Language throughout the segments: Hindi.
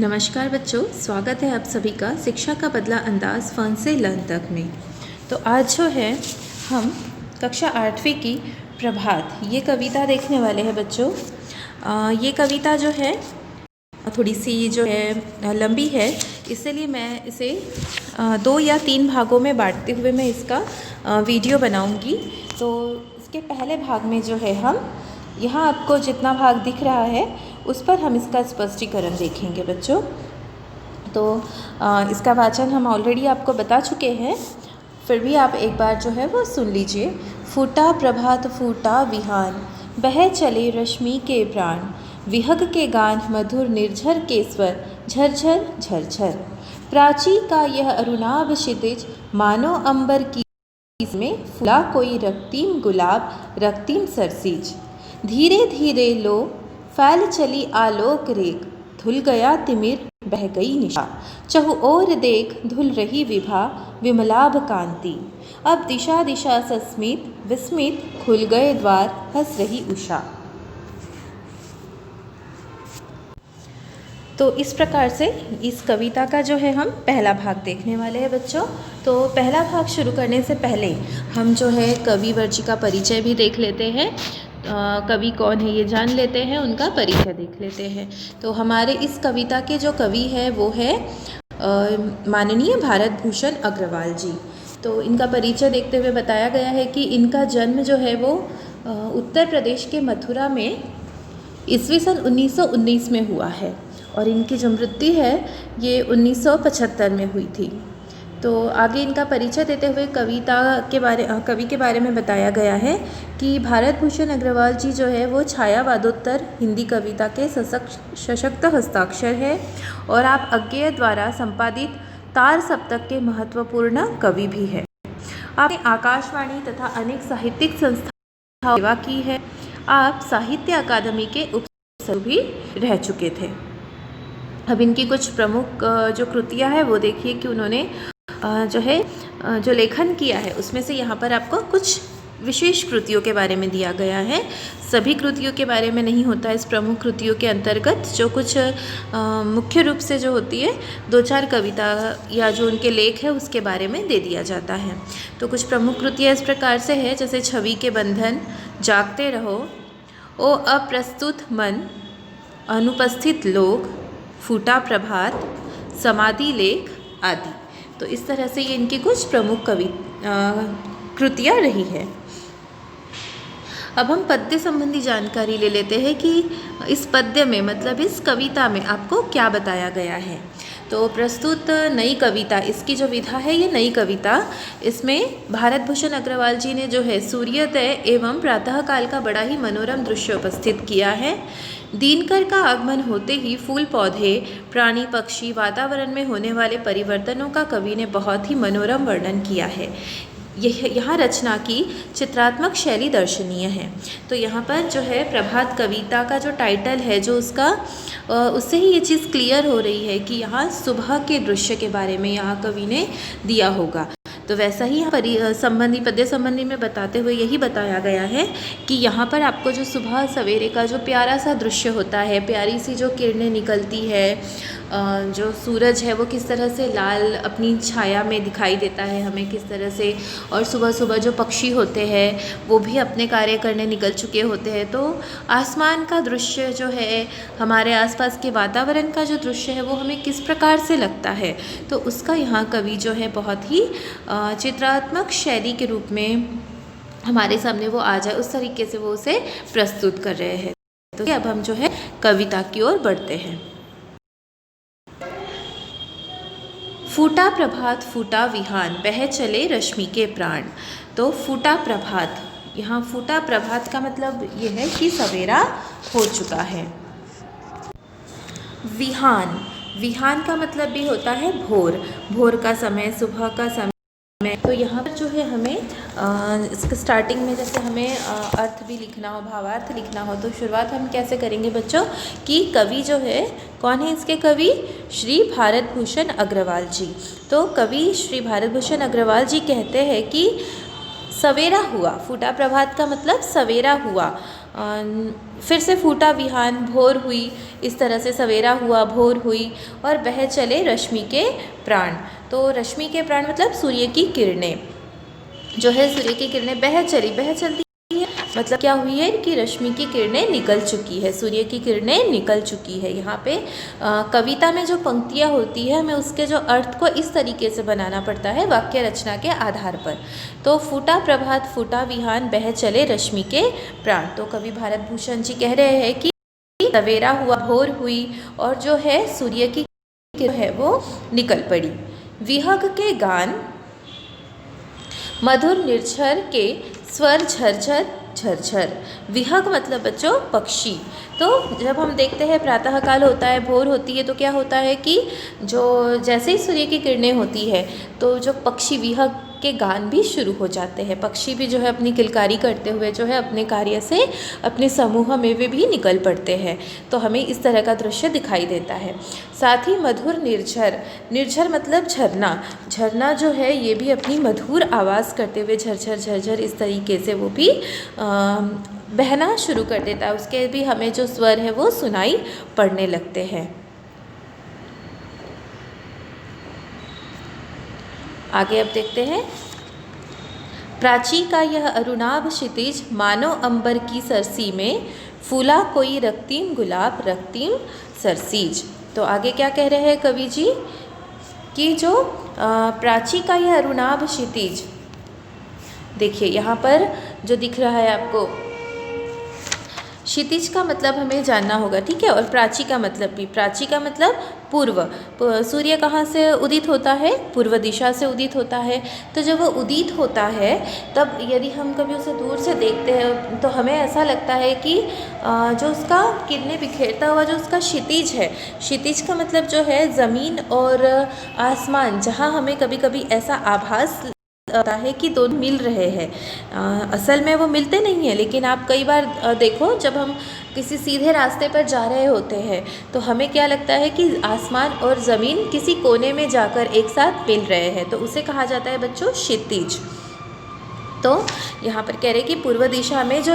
नमस्कार बच्चों, स्वागत है आप सभी का शिक्षा का बदला अंदाज फन से लर्न तक में। तो आज जो है हम कक्षा 8वीं की प्रभात ये कविता देखने वाले हैं बच्चों। ये कविता जो है थोड़ी सी जो है लंबी है, इसलिए मैं इसे 2 या 3 भागों में बांटते हुए मैं इसका वीडियो बनाऊंगी। तो इसके पहले भाग में जो है हम यहाँ आपको जितना भाग दिख रहा है उस पर हम इसका स्पष्टीकरण देखेंगे बच्चों। तो इसका वाचन हम ऑलरेडी आपको बता चुके हैं, फिर भी आप एक बार जो है वो सुन लीजिए। फूटा प्रभात फूटा विहान, बह चले रश्मि के प्राण, विहग के गान मधुर निर्झर के स्वर, झरझर झरझर। प्राची का यह अरुणाभ क्षितिज, मानो अंबर की में फूला कोई रक्तीम गुलाब, रक्तीम सरसीज। धीरे धीरे लो फैल चली आलोक रेख, धुल गया तिमिर बह गई निशा, चहु ओर देख धुल रही विभा, विमलाभ कांति। अब दिशा दिशा सस्मित विस्मित, खुल गए द्वार हंस रही उषा। तो इस प्रकार से इस कविता का जो है हम पहला भाग देखने वाले हैं बच्चों। तो पहला भाग शुरू करने से पहले हम जो है कविवर जी का परिचय भी देख लेते हैं। कवि कौन है ये जान लेते हैं, उनका परिचय देख लेते हैं। तो हमारे इस कविता के जो कवि है वो है माननीय भारत भूषण अग्रवाल जी। तो इनका परिचय देखते हुए बताया गया है कि इनका जन्म जो है वो उत्तर प्रदेश के मथुरा में ईस्वी सन 1919 में हुआ है और इनकी जो मृत्यु है ये 1975 में हुई थी। तो आगे इनका परिचय देते हुए कवि के बारे में बताया गया है कि भारत भूषण अग्रवाल जी जो है वो छायावादोत्तर हिंदी कविता के सशक्त हस्ताक्षर है और आप अज्ञेय द्वारा संपादित तार सप्तक के महत्वपूर्ण कवि भी है। आपने आकाशवाणी तथा अनेक साहित्यिक संस्थाओं सेवा की है। आप साहित्य अकादमी के उपसदस्य भी रह चुके थे। अब इनकी कुछ प्रमुख जो कृतियाँ हैं वो देखिए कि उन्होंने जो लेखन किया है उसमें से यहाँ पर आपको कुछ विशेष कृतियों के बारे में दिया गया है। सभी कृतियों के बारे में नहीं होता, इस प्रमुख कृतियों के अंतर्गत जो कुछ मुख्य रूप से जो होती है 2-4 कविता या जो उनके लेख है उसके बारे में दे दिया जाता है। तो कुछ प्रमुख कृतियाँ इस प्रकार से है, जैसे छवि के बंधन, जागते रहो, ओ अप्रस्तुत मन, अनुपस्थित लोग, फूटा प्रभात, समाधि लेख आदि। तो इस तरह से ये इनकी कुछ प्रमुख कृतियाँ रही है। अब हम पद्य संबंधी जानकारी ले लेते हैं कि इस पद्य में मतलब इस कविता में आपको क्या बताया गया है। तो प्रस्तुत नई कविता, इसकी जो विधा है ये नई कविता, इसमें भारत भूषण अग्रवाल जी ने जो है सूर्योदय एवं प्रातःकाल का बड़ा ही मनोरम दृश्य उपस्थित किया है। दिनकर का आगमन होते ही फूल पौधे, प्राणी पक्षी, वातावरण में होने वाले परिवर्तनों का कवि ने बहुत ही मनोरम वर्णन किया है। यहाँ रचना की चित्रात्मक शैली दर्शनीय है। तो यहाँ पर जो है प्रभात कविता का जो टाइटल है जो उसका उससे ही ये चीज़ क्लियर हो रही है कि यहाँ सुबह के दृश्य के बारे में यहाँ कवि ने दिया होगा। तो वैसा ही पद्य संबंधी में बताते हुए यही बताया गया है कि यहाँ पर आपको जो सुबह सवेरे का जो प्यारा सा दृश्य होता है, प्यारी सी जो किरणें निकलती है, जो सूरज है वो किस तरह से लाल अपनी छाया में दिखाई देता है हमें किस तरह से, और सुबह सुबह जो पक्षी होते हैं वो भी अपने कार्य करने निकल चुके होते हैं। तो आसमान का दृश्य जो है, हमारे आसपास के वातावरण का जो दृश्य है वो हमें किस प्रकार से लगता है, तो उसका यहाँ कवि जो है बहुत ही चित्रात्मक शैली के रूप में हमारे सामने वो आ जाए उस तरीके से वो उसे प्रस्तुत कर रहे हैं। तो अब हम जो है कविता की ओर बढ़ते हैं। फूटा प्रभात फूटा विहान, बह चले रश्मि के प्राण। तो फूटा प्रभात, यहाँ फूटा प्रभात का मतलब ये है कि सवेरा हो चुका है। विहान, विहान का मतलब भी होता है भोर, भोर का समय, सुबह का समय। तो यहाँ पर जो है हमें इसके स्टार्टिंग में जैसे हमें अर्थ भी लिखना हो, भावार्थ लिखना हो, तो शुरुआत हम कैसे करेंगे बच्चों कि कवि जो है, कौन है इसके कवि? श्री भारत भूषण अग्रवाल जी। तो कवि श्री भारत भूषण अग्रवाल जी कहते हैं कि सवेरा हुआ, फूटा प्रभात का मतलब सवेरा हुआ, फिर से फूटा विहान, भोर हुई, इस तरह से सवेरा हुआ, भोर हुई, और बह चले रश्मि के प्राण। तो रश्मि के प्राण मतलब सूर्य की किरणें जो है, सूर्य की किरणें बह चलती है, मतलब क्या हुई है कि रश्मि की किरणें निकल चुकी है, सूर्य की किरणें निकल चुकी है। यहाँ पे कविता में जो पंक्तियाँ होती है, हमें उसके जो अर्थ को इस तरीके से बनाना पड़ता है वाक्य रचना के आधार पर। तो फूटा प्रभात, फूटा विहान, बह चले रश्मि के प्राण। तो कवि भारत भूषण जी कह रहे हैं कि सवेरा हुआ, भोर हुई, और जो है सूर्य की किरण है वो निकल पड़ी। विहग के गान, मधुर निर्झर के स्वर झरझर झरझर। विहग मतलब बच्चों पक्षी। तो जब हम देखते हैं प्रातः काल होता है, भोर होती है, तो क्या होता है कि जो जैसे ही सूर्य की किरणें होती है तो जो पक्षी विहग के गान भी शुरू हो जाते हैं। पक्षी भी जो है अपनी किलकारी करते हुए जो है अपने कार्य से अपने समूह में वे भी निकल पड़ते हैं। तो हमें इस तरह का दृश्य दिखाई देता है। साथ ही मधुर निर्झर, निर्झर मतलब झरना, झरना जो है ये भी अपनी मधुर आवाज़ करते हुए झरझर झरझर इस तरीके से वो भी बहना शुरू कर देता है। उसके भी हमें जो स्वर है वो सुनाई पड़ने लगते हैं। आगे अब देखते हैं। प्राची का यह अरुणाभ क्षितिज, मानो अंबर की सरसी में, फूला कोई रक्तीम गुलाब, रक्तीम सरसीज। तो आगे क्या कह रहे हैं कवि जी कि जो प्राची का यह अरुणाभ क्षितिज, देखिए यहाँ पर जो दिख रहा है आपको, क्षितिज का मतलब हमें जानना होगा, ठीक है। और प्राची का मतलब भी, प्राची का मतलब पूर्व। सूर्य कहाँ से उदित होता है? पूर्व दिशा से उदित होता है। तो जब वो उदित होता है तब यदि हम कभी उसे दूर से देखते हैं तो हमें ऐसा लगता है कि जो उसका किरणें बिखेरता हुआ जो उसका क्षितिज है, क्षितिज का मतलब जो है ज़मीन और आसमान, जहाँ हमें कभी कभी ऐसा आभास होता है कि दोनों मिल रहे हैं। असल में वो मिलते नहीं हैं, लेकिन आप कई बार देखो जब हम किसी सीधे रास्ते पर जा रहे होते हैं तो हमें क्या लगता है कि आसमान और ज़मीन किसी कोने में जाकर एक साथ मिल रहे हैं, तो उसे कहा जाता है बच्चों क्षितिज। तो यहाँ पर कह रहे कि पूर्व दिशा में जो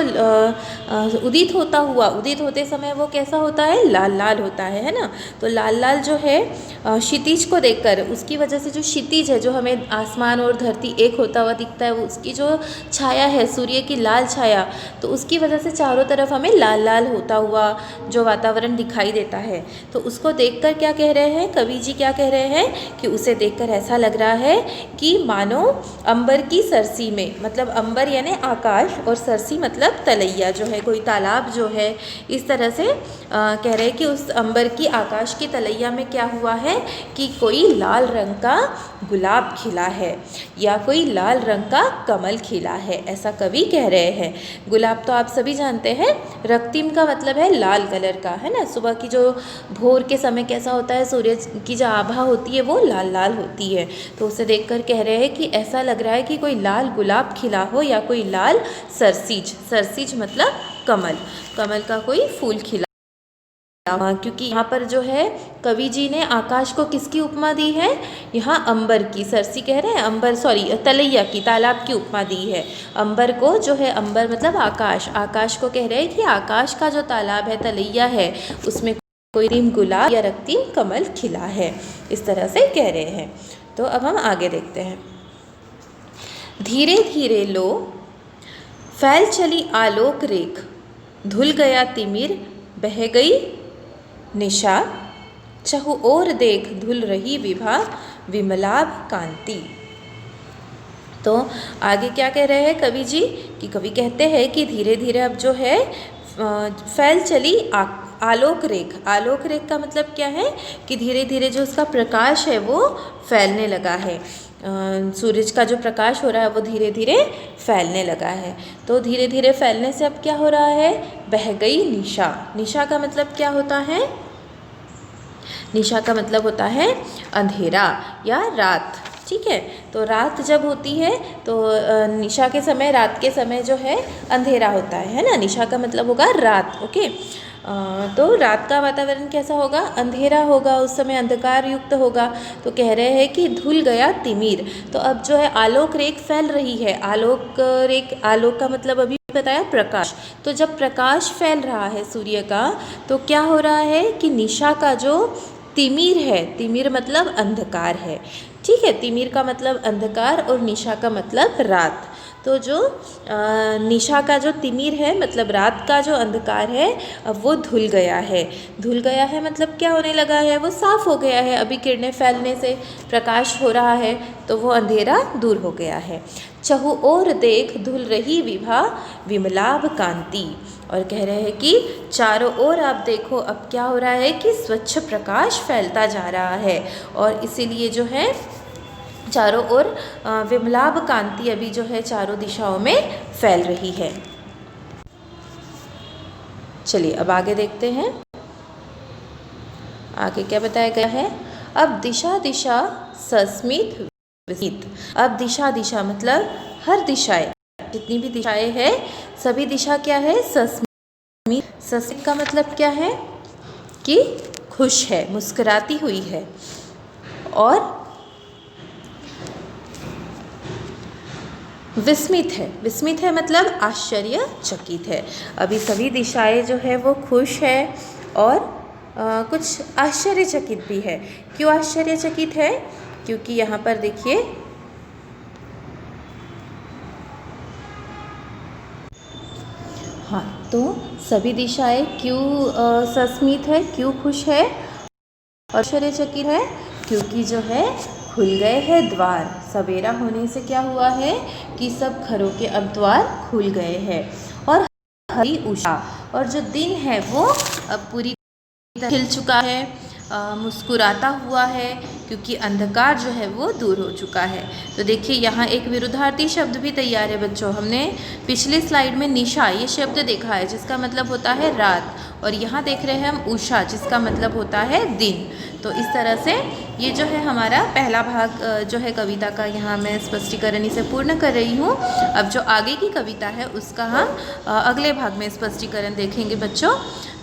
उदित होता हुआ, उदित होते समय वो कैसा होता है? लाल लाल होता है ना। तो लाल लाल जो है क्षितिज को देखकर, उसकी वजह से जो क्षितिज है, जो हमें आसमान और धरती एक होता हुआ दिखता है, उसकी जो छाया है सूर्य की लाल छाया, तो उसकी वजह से चारों तरफ हमें लाल लाल होता हुआ जो वातावरण दिखाई देता है। तो उसको देखकर क्या कह रहे हैं कवि जी, क्या कह रहे हैं कि उसे देखकर ऐसा लग रहा है कि मानो अंबर की सरसी में, मतलब अंबर यानी आकाश, और सरसी मतलब तलैया जो है, कोई तालाब जो है, इस तरह से कह रहे हैं कि उस अंबर की, आकाश की तलैया में क्या हुआ है कि कोई लाल रंग का गुलाब खिला है या कोई लाल रंग का कमल खिला है, ऐसा कवि कह रहे हैं। गुलाब तो आप सभी जानते हैं, रक्तिम का मतलब है लाल कलर का, है ना। सुबह की जो भोर के समय कैसा होता है, सूर्य की जो आभा होती है वो लाल लाल होती है। तो उसे देखकर कह रहे हैं कि ऐसा लग रहा है कि कोई लाल गुलाब खिला हो या कोई लाल सरसीज, सरसीज मतलब कमल, कमल का कोई फूल खिला। क्योंकि यहाँ पर जो है कवि जी ने आकाश को किसकी उपमा दी है? यहाँ अंबर की, सरसी कह रहे हैं, अंबर सॉरी तलैया की, तालाब की उपमा दी है। अंबर को जो है, अंबर मतलब आकाश, आकाश को कह रहे हैं कि आकाश का जो तालाब है, तलैया है, उसमें कोई रक्तीम गुलाब या रक्तीम कमल खिला है, इस तरह से कह रहे हैं। तो अब हम आगे देखते हैं। धीरे धीरे लो फैल चली आलोक रेख, धुल गया तिमिर, बह गई निशा, चहु ओर देख धुल रही विभा, विमलाभ कांति। तो आगे क्या कह रहे हैं कवि जी कि कवि कहते हैं कि धीरे धीरे अब जो है फैल चली आलोक रेख। आलोक रेख का मतलब क्या है कि धीरे धीरे जो उसका प्रकाश है वो फैलने लगा है। सूरज का जो प्रकाश हो रहा है वो धीरे धीरे फैलने लगा है। तो धीरे धीरे फैलने से अब क्या हो रहा है? बह गई निशा। निशा का मतलब क्या होता है? निशा का मतलब होता है अंधेरा या रात, ठीक है। तो रात जब होती है तो निशा के समय, रात के समय जो है अंधेरा होता है ना। निशा का मतलब होगा रात, ओके। तो रात का वातावरण कैसा होगा? अंधेरा होगा, उस समय अंधकार युक्त होगा। तो कह रहे हैं कि धुल गया तिमिर। तो अब जो है आलोक रेख फैल रही है। आलोक रेख, आलोक का मतलब अभी बताया प्रकाश। तो जब प्रकाश फैल रहा है सूर्य का तो क्या हो रहा है कि निशा का जो तिमिर है, तिमिर मतलब अंधकार है, ठीक है, तिमिर का मतलब अंधकार और निशा का मतलब रात। तो जो निशा का जो तिमिर है मतलब रात का जो अंधकार है अब वो धुल गया है। धुल गया है मतलब क्या होने लगा है, वो साफ़ हो गया है। अभी किरणें फैलने से प्रकाश हो रहा है तो वो अंधेरा दूर हो गया है। चहु ओर देख धुल रही विभा विमलाभ कांति। और कह रहे हैं कि चारों ओर आप देखो अब क्या हो रहा है कि स्वच्छ प्रकाश फैलता जा रहा है और इसीलिए जो है चारों ओर विमलाभ कांति अभी जो है चारों दिशाओं में फैल रही है। चलिए अब आगे देखते हैं, आगे क्या बताया गया है। अब दिशा दिशा सस्मित विस्मित। अब दिशा दिशा मतलब हर दिशाएं, जितनी भी दिशाएं हैं सभी दिशा क्या है, सस्मित। सस्मित का मतलब क्या है कि खुश है, मुस्कुराती हुई है। और विस्मित है, विस्मित है मतलब आश्चर्यचकित है। अभी सभी दिशाएं जो है वो खुश है और कुछ आश्चर्यचकित भी है। क्यों आश्चर्यचकित है, क्योंकि यहाँ पर देखिए हाँ, तो सभी दिशाएं क्यों सस्मित है, क्यों खुश है और आश्चर्यचकित है, क्योंकि जो है खुल गए हैं द्वार। सवेरा होने से क्या हुआ है कि सब घरों के अब द्वार खुल गए हैं। और हरी उषा, और जो दिन है वो अब पूरी तरह खिल चुका है, मुस्कुराता हुआ है, क्योंकि अंधकार जो है वो दूर हो चुका है। तो देखिए यहाँ एक विरुद्धार्थी शब्द भी तैयार है बच्चों। हमने पिछली स्लाइड में निशा ये शब्द देखा है जिसका मतलब होता है रात, और यहाँ देख रहे हैं हम उषा जिसका मतलब होता है दिन। तो इस तरह से ये जो है हमारा पहला भाग जो है कविता का यहाँ मैं स्पष्टीकरण इसे पूर्ण कर रही हूँ। अब जो आगे की कविता है उसका हम अगले भाग में स्पष्टीकरण देखेंगे बच्चों।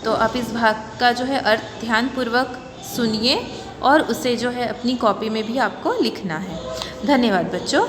तो आप इस भाग का जो है अर्थ ध्यानपूर्वक सुनिए और उसे जो है अपनी कॉपी में भी आपको लिखना है। धन्यवाद बच्चों।